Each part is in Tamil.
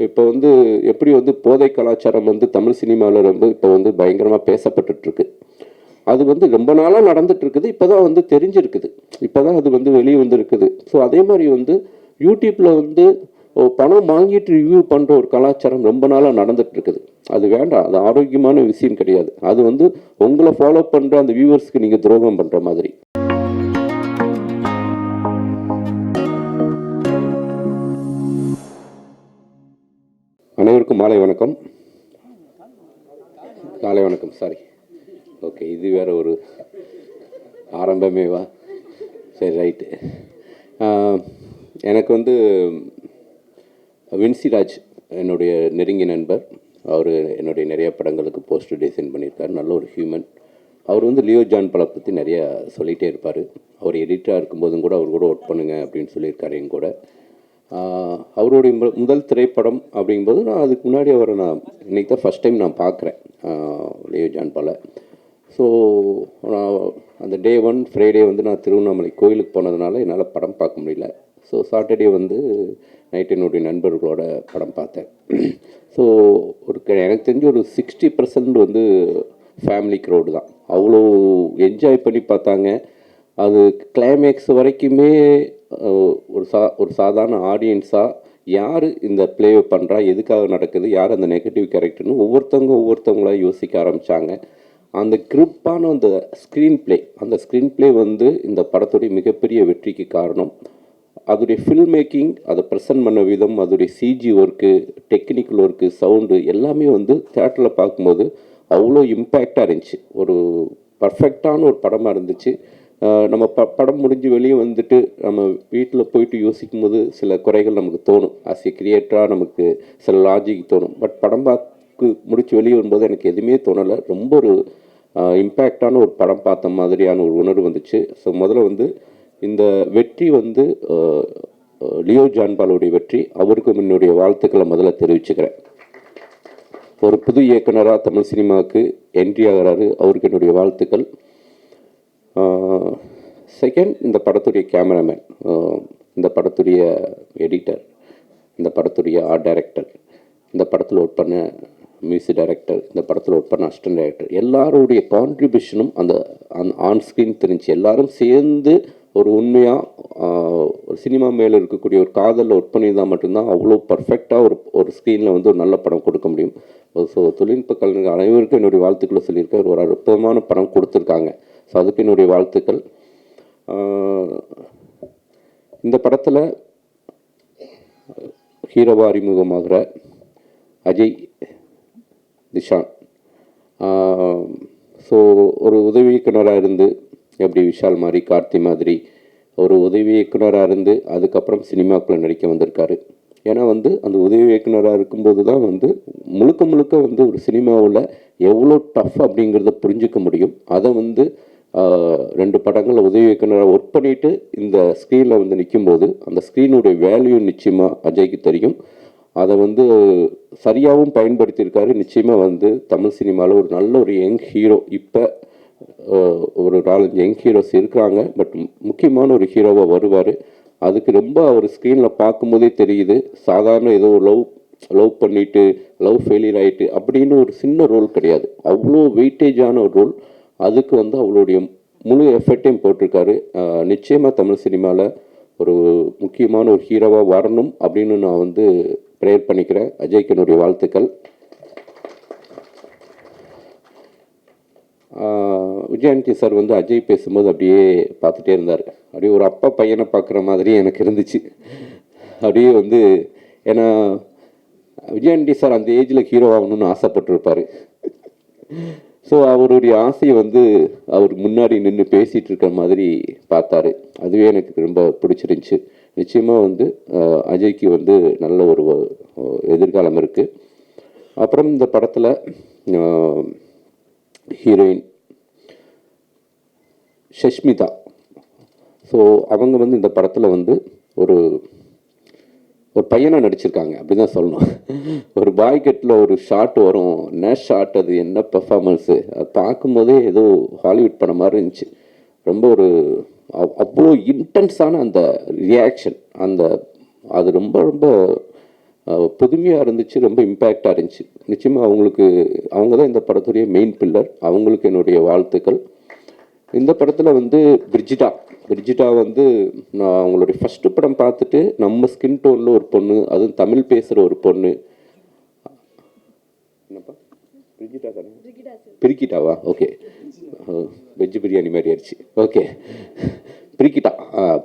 இப்போ வந்து எப்படி வந்து போதை கலாச்சாரம் வந்து தமிழ் சினிமாவில் ரொம்ப இப்போ வந்து பயங்கரமாக பேசப்பட்டுருக்கு. அது வந்து ரொம்ப நாளாக நடந்துட்டு இருக்குது. இப்போ தான் வந்து தெரிஞ்சிருக்குது. இப்போ தான் அது வந்து வெளியே வந்துருக்குது. ஸோ அதே மாதிரி வந்து யூடியூப்பில் வந்து பணம் வாங்கிட்டு ரிவ்யூ பண்ணுற ஒரு கலாச்சாரம் ரொம்ப நாளாக நடந்துட்டு இருக்குது. அது வேண்டாம். அது ஆரோக்கியமான விஷயம் கிடையாது. அது வந்து உங்களை ஃபாலோ பண்ணுற அந்த வியூவர்ஸ்க்கு நீங்கள் துரோகம் பண்ணுற மாதிரி. அனைவருக்கும் மாலை வணக்கம். காலை வணக்கம், சாரி. ஓகே, இது வேற ஒரு ஆரம்பமேவா? சரி, ரைட்டு. எனக்கு வந்து வின்சிராஜ் என்னுடைய நெருங்கிய நண்பர். அவர் என்னுடைய நிறைய படங்களுக்கு போஸ்டர் டிசைன் பண்ணியிருக்கார். நல்ல ஒரு ஹியூமன். அவர் வந்து லியோ ஜான் படம் பற்றி நிறையா சொல்லிகிட்டே இருப்பார். அவர் எடிட்டராக இருக்கும்போதும் கூட அவர் கூட ஒர்க் பண்ணுங்க அப்படின்னு சொல்லியிருக்காரு என் கூட. அவருடைய முதல் திரைப்படம் அப்படிங்கும்போது நான் அதுக்கு முன்னாடி அவரை நான் இன்றைக்கி தான் ஃபஸ்ட் டைம் நான் பார்க்குறேன் லியோ ஜான் பாலை. ஸோ நான் அந்த டே 1 ஃப்ரைடே வந்து நான் திருவண்ணாமலை கோயிலுக்கு போனதுனால என்னால் படம் பார்க்க முடியல. ஸோ சாட்டர்டே வந்து நைட் என்னுடைய நண்பர்களோட படம் பார்த்தேன். ஸோ எனக்கு தெரிஞ்சு ஒரு 60% வந்து ஃபேமிலி க்ரௌடு தான். அவ்வளோ என்ஜாய் பண்ணி பார்த்தாங்க. அது கிளைமேக்ஸ் வரைக்குமே ஒரு சாதாரண ஆடியன்ஸாக யார் இந்த ப்ளேவை பண்ணுறா, எதுக்காக நடக்குது, யார் அந்த நெகட்டிவ் கேரக்டர்னு ஒவ்வொருத்தவங்களா யோசிக்க ஆரம்பித்தாங்க. அந்த கிரிப்பான அந்த ஸ்க்ரீன் ப்ளே வந்து இந்த படத்துடைய மிகப்பெரிய வெற்றிக்கு காரணம். அதோடைய ஃபில்ம் மேக்கிங், அதை ப்ரெசன்ட் பண்ண விதம், அதோடைய CG work, technical work, sound எல்லாமே வந்து தேட்டரில் பார்க்கும்போது அவ்வளோ இம்பேக்டாக இருந்துச்சு. ஒரு பர்ஃபெக்டான ஒரு படமாக இருந்துச்சு. நம்ம படம் முடிஞ்சு வெளியே வந்துட்டு நம்ம வீட்டில் போயிட்டு யோசிக்கும் போது சில குறைகள் நமக்கு தோணும். ஆஸ் ஏ கிரியேட்டராக நமக்கு சில லாஜிக் தோணும். பட் படம் பார்த்து முடித்து வெளியே வரும்போது எனக்கு எதுவுமே தோணலை. ரொம்ப ஒரு இம்பேக்டான ஒரு படம் பார்த்த மாதிரியான ஒரு உணர்வு வந்துச்சு. ஸோ முதல்ல வந்து இந்த வெற்றி வந்து லியோ ஜான் பாலுடைய வெற்றி. அவருக்கு என்னுடைய வாழ்த்துக்களை முதல்ல தெரிவிச்சுக்கிறேன். ஒரு புது இயக்குனராக தமிழ் சினிமாவுக்கு என்ட்ரி ஆகிறாரு. அவருக்கு என்னுடைய வாழ்த்துக்கள். செகண்ட், இந்த படத்துடைய கேமராமேன், இந்த படத்துடைய எடிட்டர், இந்த படத்துடைய ஆர்ட் டைரக்டர், இந்த படத்தில் ஒர்க் பண்ண மியூசிக் டைரக்டர், இந்த படத்தில் ஒர்க் பண்ண அசிஸ்டன்ட் டைரக்டர், எல்லாருடைய கான்ட்ரிபியூஷனும் அந்த ஆன் ஸ்க்ரீன் தெரிஞ்சு எல்லாரும் சேர்ந்து ஒரு உண்மையாக ஒரு சினிமா மேலே இருக்கக்கூடிய ஒரு காதலில் ஒர்க் பண்ணியிருந்தால் மட்டும்தான் அவ்வளோ பர்ஃபெக்டாக ஒரு ஸ்க்ரீனில் வந்து ஒரு நல்ல படம் கொடுக்க முடியும். ஸோ தொழில்நுட்ப கலைஞர்கள் அனைவருக்கும் என்னுடைய வாழ்த்துக்களை சொல்லியிருக்கேன். ஒரு அற்புதமான படம் கொடுத்துருக்காங்க. ஸோ அதுக்கு என்னுடைய வாழ்த்துக்கள். இந்த படத்தில் ஹீரோவா அறிமுகமாகிற அஜய் திஷான், ஸோ ஒரு உதவி இயக்குனராக இருந்து எப்படி விஷால் மாதிரி, கார்த்தி மாதிரி ஒரு உதவி இயக்குனராக இருந்து அதுக்கப்புறம் சினிமாக்குள்ளே நடிக்க வந்திருக்காரு. ஏன்னா வந்து அந்த உதவி இயக்குனராக இருக்கும்போது தான் வந்து முழுக்க வந்து ஒரு சினிமாவில் எவ்வளோ டஃப் அப்படிங்கிறத புரிஞ்சிக்க முடியும். அதை வந்து 2 படங்களில் உதவி இயக்குனராக ஒர்க் பண்ணிவிட்டு இந்த ஸ்க்ரீனில் வந்து நிற்கும்போது அந்த ஸ்க்ரீனுடைய வேல்யூ நிச்சயமாக அஜய்க்கு தெரியும். அதை வந்து சரியாகவும் பயன்படுத்தியிருக்காரு. நிச்சயமாக வந்து தமிழ் சினிமாவில் ஒரு நல்ல ஒரு யங் ஹீரோ, இப்போ ஒரு 4-5 யங் ஹீரோஸ் இருக்கிறாங்க. பட் முக்கியமான ஒரு ஹீரோவாக வருவார். அதுக்கு ரொம்ப அவர் ஸ்க்ரீனில் பார்க்கும்போதே தெரியுது. சாதாரண ஏதோ லவ் பண்ணிவிட்டு லவ் ஃபெயிலியர் ஆகிட்டு அப்படின்னு ஒரு சின்ன ரோல் கிடையாது. அவ்வளோ வெயிட்டேஜான ஒரு ரோல். அதுக்கு வந்து அவளுடைய முழு எஃபர்ட்டையும் போட்டிருக்காரு. நிச்சயமாக தமிழ் சினிமாவில் ஒரு முக்கியமான ஒரு ஹீரோவாக வரணும் அப்படின்னு நான் வந்து ப்ரேயர் பண்ணிக்கிறேன். அஜய்க்கு என்னுடைய வாழ்த்துக்கள். விஜயாண்டி சார் வந்து அஜய் பேசும்போது அப்படியே பார்த்துட்டே இருந்தார். அப்படியே ஒரு அப்பா பையனை பார்க்குற மாதிரி எனக்கு இருந்துச்சு. அப்படியே வந்து ஏன்னா விஜயாண்டி சார் அந்த ஏஜில் ஹீரோ ஆகணும்னு ஆசைப்பட்டிருப்பார். ஸோ அவருடைய ஆசையை வந்து அவர் முன்னாடி நின்று பேசிகிட்டு இருக்கிற மாதிரி பார்த்தாரு. அதுவே எனக்கு ரொம்ப பிடிச்சிருந்துச்சு. நிச்சயமாக வந்து அஜய்க்கு வந்து நல்ல ஒரு எதிர்காலம் இருக்குது. அப்புறம் இந்த படத்தில் ஹீரோயின் ஷஷ்மிதா. ஸோ அவங்க வந்து இந்த படத்தில் வந்து ஒரு பையனாக நடிச்சிருக்காங்க அப்படி தான் சொல்லணும். ஒரு பாய்கட்டில் ஒரு ஷாட் வரும், என்ன ஷாட், அது என்ன பெர்ஃபார்மன்ஸு, அது பார்க்கும்போதே ஏதோ ஹாலிவுட் படம் மாதிரி இருந்துச்சு. ரொம்ப ஒரு அவ்வளோ இன்டென்ஸான அந்த ரியாக்ஷன், அது ரொம்ப ரொம்ப புதுமையாக இருந்துச்சு, ரொம்ப இம்பேக்டாக இருந்துச்சு. நிச்சயமாக அவங்க தான் இந்த படத்துடைய மெயின் பில்லர். அவங்களுக்கு என்னுடைய வாழ்த்துக்கள். இந்த படத்தில் வந்து பிரிஜிட்டா வந்து நான் அவங்களுடைய ஃபஸ்ட்டு படம் பார்த்துட்டு நம்ம ஸ்கின் டோனில் ஒரு பொண்ணு, அதுவும் தமிழ் பேசுகிற ஒரு பொண்ணு. என்னப்பா பிரிஜிட்டா தானே? பிரிக்கிட்டாவா? ஓகே, வெஜ் பிரியாணி மாதிரி ஆயிடுச்சு. ஓகே,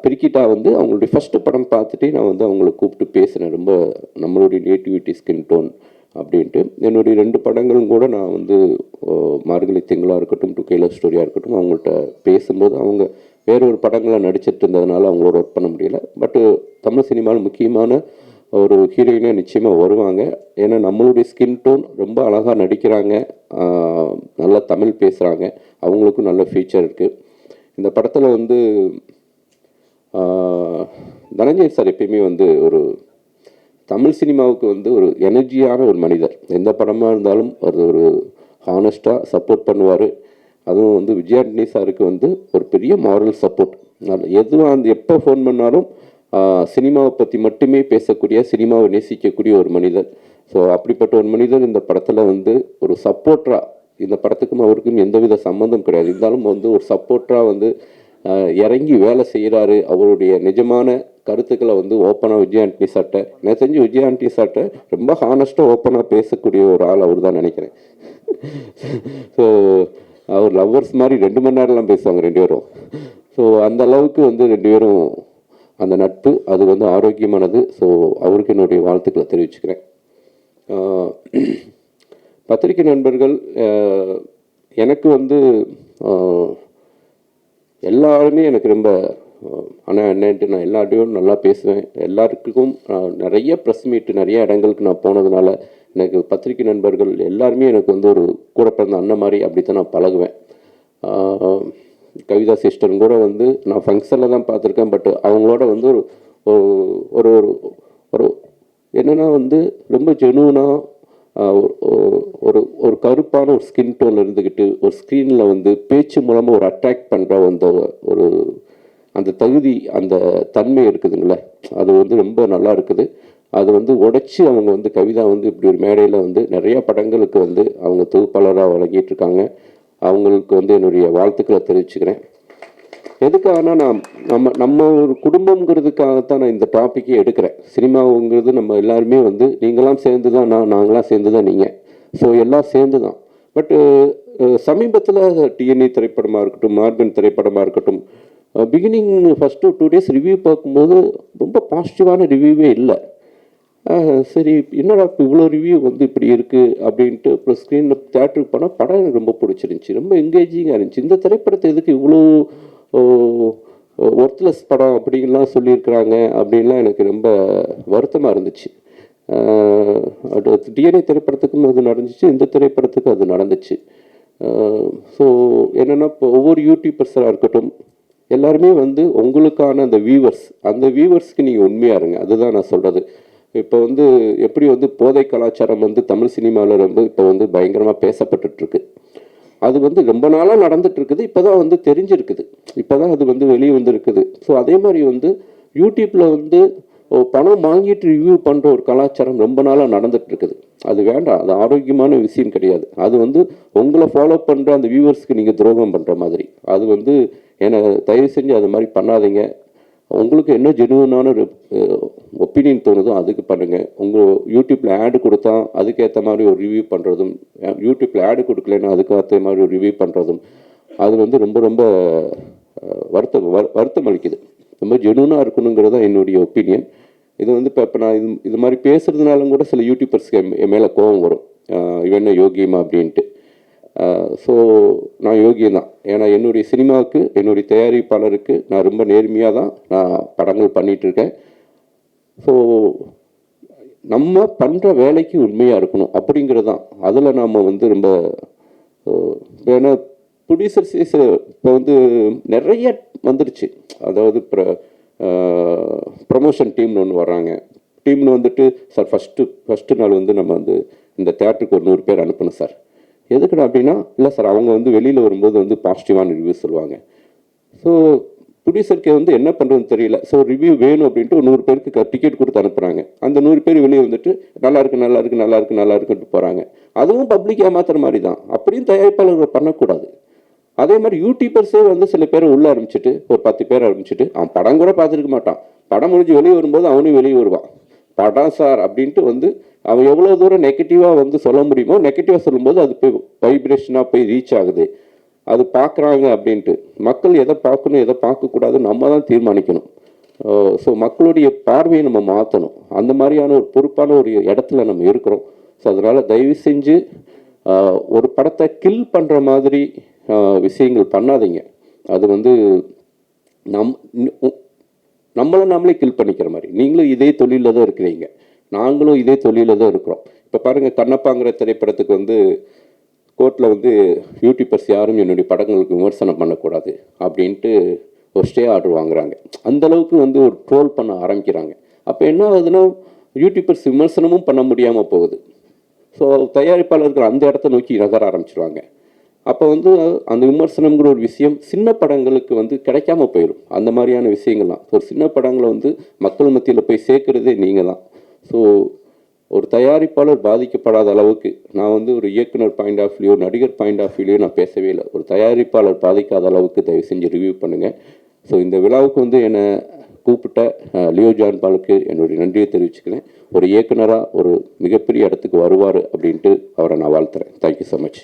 பிரிக்கிட்டா வந்து அவங்களுடைய ஃபஸ்ட்டு படம் பார்த்துட்டு நான் வந்து அவங்கள கூப்பிட்டு பேசினேன். ரொம்ப நம்மளுடைய நேட்டிவிட்டி ஸ்கின் டோன் அப்படின்ட்டு. என்னுடைய 2 படங்களும் கூட நான் வந்து மார்கழி திங்களாக இருக்கட்டும், டு கேலர் ஸ்டோரியாக இருக்கட்டும், அவங்கள்ட்ட பேசும்போது அவங்க வேற ஒரு படங்களில் நடிச்சிட்டு இருந்ததுனால அவங்களோட ஒர்க் பண்ண முடியல. பட்டு தமிழ் சினிமாவில் முக்கியமான ஒரு ஹீரோயினாக நிச்சயமாக வருவாங்க. ஏன்னா நம்மளுடைய ஸ்கின் டோன், ரொம்ப அழகாக நடிக்கிறாங்க, நல்லா தமிழ் பேசுகிறாங்க, அவங்களுக்கும் நல்ல ஃபியூச்சர் இருக்குது. இந்த படத்தில் வந்து தனஞ்சய் சார் எப்பயுமே வந்து ஒரு தமிழ் சினிமாவுக்கு வந்து ஒரு எனர்ஜியான ஒரு மனிதர். எந்த படமாக இருந்தாலும் ஒரு ஹானஸ்ட்டாக சப்போர்ட் பண்ணுவார். அதுவும் வந்து விஜயாண்டனி சாருக்கு வந்து ஒரு பெரிய மாரல் சப்போர்ட். எதுவும் எப்போ ஃபோன் பண்ணாலும் சினிமாவை பற்றி மட்டுமே பேசக்கூடிய, சினிமாவை நேசிக்கக்கூடிய ஒரு மனிதர். ஸோ அப்படிப்பட்ட ஒரு மனிதர் இந்த படத்தில் வந்து ஒரு சப்போர்ட்டராக, இந்த படத்துக்கும் அவருக்கும் எந்தவித சம்மந்தம் கிடையாது, இருந்தாலும் வந்து ஒரு சப்போர்ட்டராக வந்து இறங்கி வேலை செய்கிறாரு. அவருடைய நிஜமான கருத்துக்களை வந்து ஓப்பனாக விஜயாண்டனி சார்ட்ட, நான் செஞ்சு விஜயாண்டனி சார்ட்ட ரொம்ப ஹானஸ்ட்டாக ஓப்பனாக பேசக்கூடிய ஒரு ஆள் அவர் தான் நினைக்கிறேன். ஸோ அவர் லவ்வர்ஸ் மாதிரி 2 மணி நேரம்லாம் பேசுவாங்க 2 பேரும். ஸோ அந்த அளவுக்கு வந்து 2 பேரும் அந்த நட்பு அது வந்து ஆரோக்கியமானது. ஸோ அவருக்கு என்னுடைய வாழ்த்துக்களை தெரிவிச்சுக்கிறேன். பத்திரிகை நண்பர்கள், எனக்கு வந்து எல்லாருமே எனக்கு ரொம்ப அண்ணன்ட்டு நான் எல்லார்ட்டையும் நல்லா பேசுவேன். எல்லாருக்கும் நிறைய ப்ரெஸ் மீட்டு, நிறைய இடங்களுக்கு நான் போனதுனால எனக்கு பத்திரிகை நண்பர்கள் எல்லாருமே எனக்கு வந்து ஒரு கூட பிறந்த அண்ணன் மாதிரி அப்படித்தான் நான் பழகுவேன். கவிதா சிஸ்டரும் கூட வந்து நான் ஃபங்க்ஷனில் தான் பார்த்துருக்கேன். பட் அவங்களோட வந்து ஒரு ஒரு என்னென்னா வந்து ரொம்ப ஜெனுவனாக ஒரு கருப்பான ஒரு ஸ்கின் டோன் இருந்துக்கிட்டு ஒரு ஸ்க்ரீனில் வந்து பேச்சு மூலமாக ஒரு அட்ராக்ட் பண்ணுற அந்த தகுதி, அந்த தன்மை இருக்குதுங்களே, அது வந்து ரொம்ப நல்லா இருக்குது. அது வந்து உடைச்சி அவங்க வந்து கவிதா வந்து இப்படி ஒரு மேடையில் வந்து நிறையா படங்களுக்கு வந்து அவங்க தொகுப்பாளராக வழங்கிட்டுருக்காங்க. அவங்களுக்கு வந்து என்னுடைய வாழ்த்துக்களை தெரிவிச்சுக்கிறேன். எதுக்காகனா நம்ம ஒரு குடும்பங்கிறதுக்காகத்தான் நான் இந்த டாப்பிக்கே எடுக்கிறேன். சினிமாவுங்கிறது நம்ம எல்லாருமே வந்து நீங்களாம் சேர்ந்து தான் நாங்களாம் சேர்ந்து தான் நீங்கள், ஸோ எல்லாம் சேர்ந்து தான். பட்டு சமீபத்தில் டிஎன்ஏ திரைப்படமாக இருக்கட்டும், மார்கன் திரைப்படமாக இருக்கட்டும், பிகினிங் ஃபஸ்ட்டு 2 days ரிவ்யூ பார்க்கும்போது ரொம்ப பாசிட்டிவான ரிவ்யூவே இல்லை. சரி என்னடா இப்போ இவ்வளோ ரிவ்யூ வந்து இப்படி இருக்குது அப்படின்ட்டு அப்புறம் ஸ்க்ரீனில் தேட்டருக்கு போனால் படம் எனக்கு ரொம்ப பிடிச்சிருந்துச்சி, ரொம்ப என்கேஜிங்காக இருந்துச்சு. இந்த திரைப்படத்தை எதுக்கு இவ்வளோ ஒர்த்லெஸ் படம் அப்படின்லாம் சொல்லியிருக்கிறாங்க அப்படின்லாம் எனக்கு ரொம்ப வருத்தமாக இருந்துச்சு. டிஎன்ஏ திரைப்படத்துக்கும் அது நடந்துச்சு, இந்த திரைப்படத்துக்கும் அது நடந்துச்சு. ஸோ என்னென்னா இப்போ ஒவ்வொரு யூடியூபர்ஸாக இருக்கட்டும், எல்லாருமே வந்து உங்களுக்கான அந்த வியூவர்ஸ்க்கு நீங்கள் உண்மையாக இருங்க. அதுதான் நான் சொல்கிறது. இப்போ வந்து எப்படி வந்து போதை கலாச்சாரம் வந்து தமிழ் சினிமாவில் ரொம்ப இப்போ வந்து பயங்கரமாக பேசப்பட்டுருக்கு. அது வந்து ரொம்ப நாளாக நடந்துகிட்ருக்குது, இப்போ தான் வந்து தெரிஞ்சிருக்குது, இப்போ தான் அது வந்து வெளியே வந்துருக்குது. ஸோ அதே மாதிரி வந்து யூடியூப்பில் வந்து பணம் வாங்கிட்டு ரிவ்யூ பண்ணுற ஒரு கலாச்சாரம் ரொம்ப நாளாக நடந்துகிட்ருக்குது. அது வேண்டாம், அது ஆரோக்கியமான விஷயம் கிடையாது. அது வந்து உங்களை ஃபாலோ பண்ணுற அந்த வியூவர்ஸ்க்கு நீங்கள் துரோகம் பண்ணுற மாதிரி. அது வந்து என்னை தயவு செஞ்சு அது மாதிரி பண்ணாதீங்க. உங்களுக்கு என்ன ஜெனுவனான ஒரு ஒப்பீனியன் தோணுதோ அதுக்கு பண்ணுங்கள். உங்கள் யூடியூப்பில் ஆடு கொடுத்தா அதுக்கேற்ற மாதிரி ஒரு ரிவ்யூ பண்ணுறதும், யூடியூப்பில் ஆடு கொடுக்கலன்னா அதுக்கேற்ற மாதிரி ஒரு ரிவ்யூ பண்ணுறதும், அது வந்து ரொம்ப ரொம்ப வருத்தம் அளிக்குது. ரொம்ப ஜெனுவனாக இருக்கணுங்கிறது தான் என்னுடைய ஒப்பீனியன். இது வந்து இப்போ நான் இது மாதிரி பேசுகிறதுனாலும் கூட சில யூடியூபர்ஸ்க்கு என் மேலே கோபம் வரும், இவன் யோகியமா அப்படின்ட்டு. ஸோ நான் யோகியம் தான். ஏன்னா என்னுடைய சினிமாவுக்கு, என்னுடைய தயாரிப்பாளருக்கு நான் ரொம்ப நேர்மையாக தான் நான் படங்கள் பண்ணிகிட்ருக்கேன். ஸோ நம்ம பண்ணுற வேலைக்கு உண்மையாக இருக்கணும் அப்படிங்கிறது தான். அதில் நாம் வந்து ரொம்ப ஏன்னா ப்ரொடியூசர்ஸ் இப்போ வந்து நிறைய வந்துடுச்சு. அதாவது ப்ரமோஷன் டீம்னு ஒன்று வர்றாங்க. டீம்னு வந்துட்டு சார் ஃபஸ்ட்டு நாள் வந்து நம்ம வந்து இந்த தேட்டருக்கு ஒரு 100 பேர் அனுப்பணும் சார். எதுக்குடா அப்படின்னா, இல்லை சார் அவங்க வந்து வெளியில் வரும்போது வந்து பாசிட்டிவான ரிவ்யூ சொல்லுவாங்க. ஸோ ப்ரொடியூசருக்கு வந்து என்ன பண்ணுறதுன்னு தெரியல. ஸோ ரிவ்யூ வேணும் அப்படின்ட்டு ஒரு 100 பேருக்கு டிக்கெட் கொடுத்து அனுப்புகிறாங்க. அந்த 100 பேர் வெளியே வந்துட்டு நல்லா இருக்கு நல்லா இருக்கு நல்லா இருக்கு நல்லா இருக்குன்ட்டு போகிறாங்க. அதுவும் பப்ளிக் ஏமாத்துற மாதிரி தான். அப்படியும் தயாரிப்பாளர்கள் பண்ணக்கூடாது. அதே மாதிரி யூடியூபர்ஸே வந்து சில பேரை உள்ள ஆரம்பிச்சுட்டு ஒரு 10 பேர் ஆரம்பிச்சுட்டு அவன் படம் கூட பார்த்துருக்க மாட்டான். படம் முடிஞ்சு வெளியே வரும்போது அவனும் வெளியே வருவான். படம் சார் அப்படின்ட்டு வந்து அவன் எவ்வளோ தூரம் நெகட்டிவாக வந்து சொல்ல முடியுமோ நெகட்டிவாக சொல்லும்போது அது போய் வைப்ரேஷனாக போய் ரீச் ஆகுது. அது பார்க்குறாங்க அப்படின்ட்டு மக்கள் எதை பார்க்கணும் எதை பார்க்கக்கூடாதுன்னு நம்ம தான் தீர்மானிக்கணும். ஸோ மக்களுடைய பார்வையை நம்ம மாற்றணும். அந்த மாதிரியான ஒரு பொறுப்பான ஒரு இடத்துல நம்ம இருக்கிறோம். ஸோ அதனால் தயவு செஞ்சு ஒரு படத்தை கில் பண்ணுற மாதிரி விஷயங்கள் பண்ணாதீங்க. அது வந்து நம்மளை நாமளே கில் பண்ணிக்கிற மாதிரி. நீங்களும் இதே தொழிலில் தான் இருக்கிறீங்க, நாங்களும் இதே தொழிலில் தான் இருக்கிறோம். இப்போ பாருங்கள், கண்ணப்பாங்கிற திரைப்படத்துக்கு வந்து கோர்ட்டில் வந்து யூடியூபர்ஸ் யாரும் என்னுடைய படங்களுக்கு விமர்சனம் பண்ணக்கூடாது அப்படின்ட்டு ஒரு ஸ்டே ஆர்டர் வாங்குறாங்க. அந்தளவுக்கு வந்து ஒரு ட்ரோல் பண்ண ஆரம்பிக்கிறாங்க. அப்போ என்ன ஆகுதுன்னா யூடியூபர்ஸ் விமர்சனமும் பண்ண முடியாமல் போகுது. ஸோ தயாரிப்பாளர்கள் அந்த இடத்த நோக்கி நகர ஆரம்பிச்சிருவாங்க. அப்போ வந்து அந்த விமர்சனங்கிற ஒரு விஷயம் சின்ன படங்களுக்கு வந்து கிடைக்காம போயிடும். அந்த மாதிரியான விஷயங்கள்லாம் ஒரு சின்ன படங்களை வந்து மக்கள் மத்தியில் போய் சேர்க்குறதே நீங்கள் தான். ஸோ ஒரு தயாரிப்பாளர் பாதிக்கப்படாத அளவுக்கு நான் வந்து ஒரு இயக்குனர் பாயிண்ட் ஆஃப் வியூ, நடிகர் பாயிண்ட் ஆஃப் வியூலையோ நான் பேசவே இல்லை. ஒரு தயாரிப்பாளர் பாதிக்காத அளவுக்கு தயவு செஞ்சு ரிவ்யூ பண்ணுங்கள். ஸோ இந்த விழாவுக்கு வந்து என்னை கூப்பிட்ட லியோ ஜான் பாலுக்கு என்னுடைய நன்றியை தெரிவிச்சுக்கிறேன். ஒரு இயக்குனராக ஒரு மிகப்பெரிய இடத்துக்கு வருவார் அப்படின்ட்டு அவரை நான் வாழ்த்துறேன். Thank you so much.